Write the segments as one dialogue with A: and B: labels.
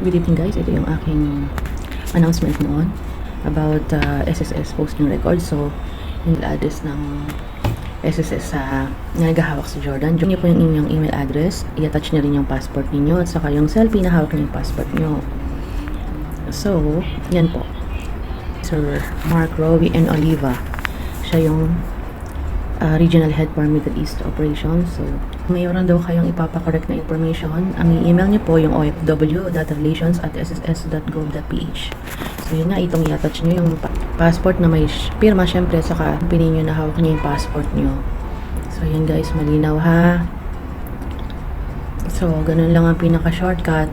A: Good evening guys, ito yung aking announcement noon about SSS posting record. So, yung address ng SSS na naghahawak si Jordan. Diyan niyo po yung inyong email address, i-attach niyo rin yung passport niyo at saka yung selfie na hawak niyo yung passport niyo. So, yan po. Sir Mark, Rowie, and Oliva. Siya yung Regional Head for Middle East Operations. So, mayroon daw kayong ipapakorek na information. Ang i-email niyo po yung ofw.relations@sss.gov.ph. So, yun nga, itong i-attach niyo yung passport na may pirma, syempre, saka pinin niyo na hawak niyo yung passport niyo. So, yun guys, malinaw ha. So, ganun lang ang pinaka-shortcut.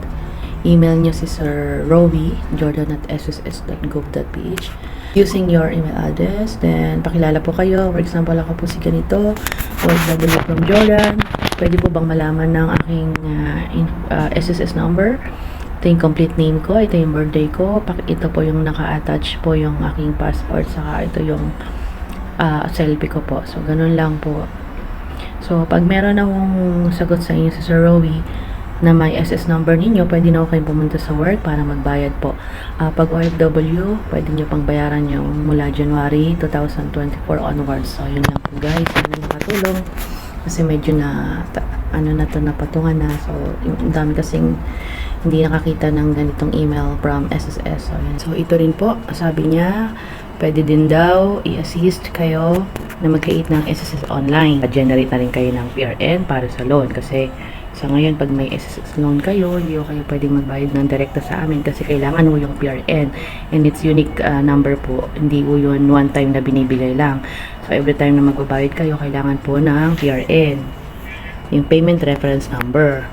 A: Email niyo si Sir Rowie, jordan@sss.gov.ph using your email address. Then, pakilala po kayo. For example, ako po si ganito, OFW from Jordan. Pwede po bang malaman ng aking SSS number? Ito yung complete name ko. Ito yung birthday ko. Ito po yung naka-attach po yung aking passport. Saka ito yung selfie ko po. So, ganun lang po. So, pag meron akong sagot sa inyo si Sir Rowie na may SS number ninyo, pwede na ako kayong pumunta sa work para magbayad po. Pag OFW, pwede nyo pang bayaran yung mula January 2024 onwards. So, yun lang po guys. Sana makatulong. Kasi medyo na, napatungan na. So, yung dami kasing hindi nakakita ng ganitong email from SSS. So, yun. So, ito rin po. Sabi niya, pwede din daw i-assist kayo na mag-create ng SSS online. Generate na rin kayo ng PRN para sa loan. Kasi sa ngayon, pag may SSS loan kayo, hindi kayo pwedeng magbayad ng direkta sa amin kasi kailangan mo yung PRN. And it's unique number po. Hindi po yun one time na binibigay lang. So, every time na magbabayad kayo, kailangan po ng PRN. Yung payment reference number.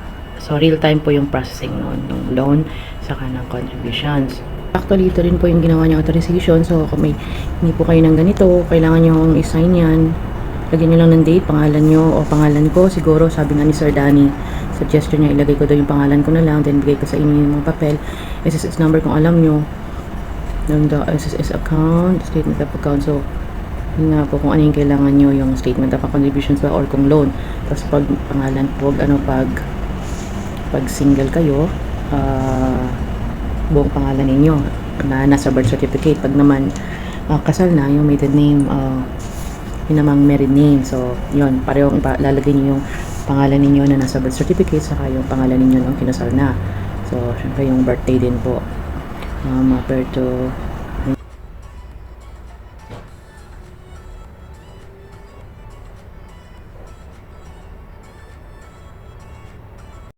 A: So, real time po yung processing ng loan saka ng contributions. Actually, ito rin po yung ginawa niya authorization. So, kung may hindi po kayo ng ganito, kailangan nyo i-sign yan. Lagyan nyo lang ng date, pangalan nyo o pangalan ko. Siguro, sabi nga ni Sir Danny, suggestion niya, ilagay ko daw yung pangalan ko na lang, then bigay ko sa inyo yung mga papel. SSS number kung alam nyo. Then the SSS account, statement of account. So, yun nga po kung ano yung kailangan nyo, yung statement of contributions ba or kung loan. Tapos pag pangalan po, pag single kayo, buong pangalan ninyo na nasa birth certificate. Pag naman kasal na, yung maiden name, yun namang married name. So, yun, parehong lalagay niyo yung pangalan ninyo na nasa birth certificate saka yung pangalan ninyo nung kinasal na. So, syempre yung birthday din po. Birth to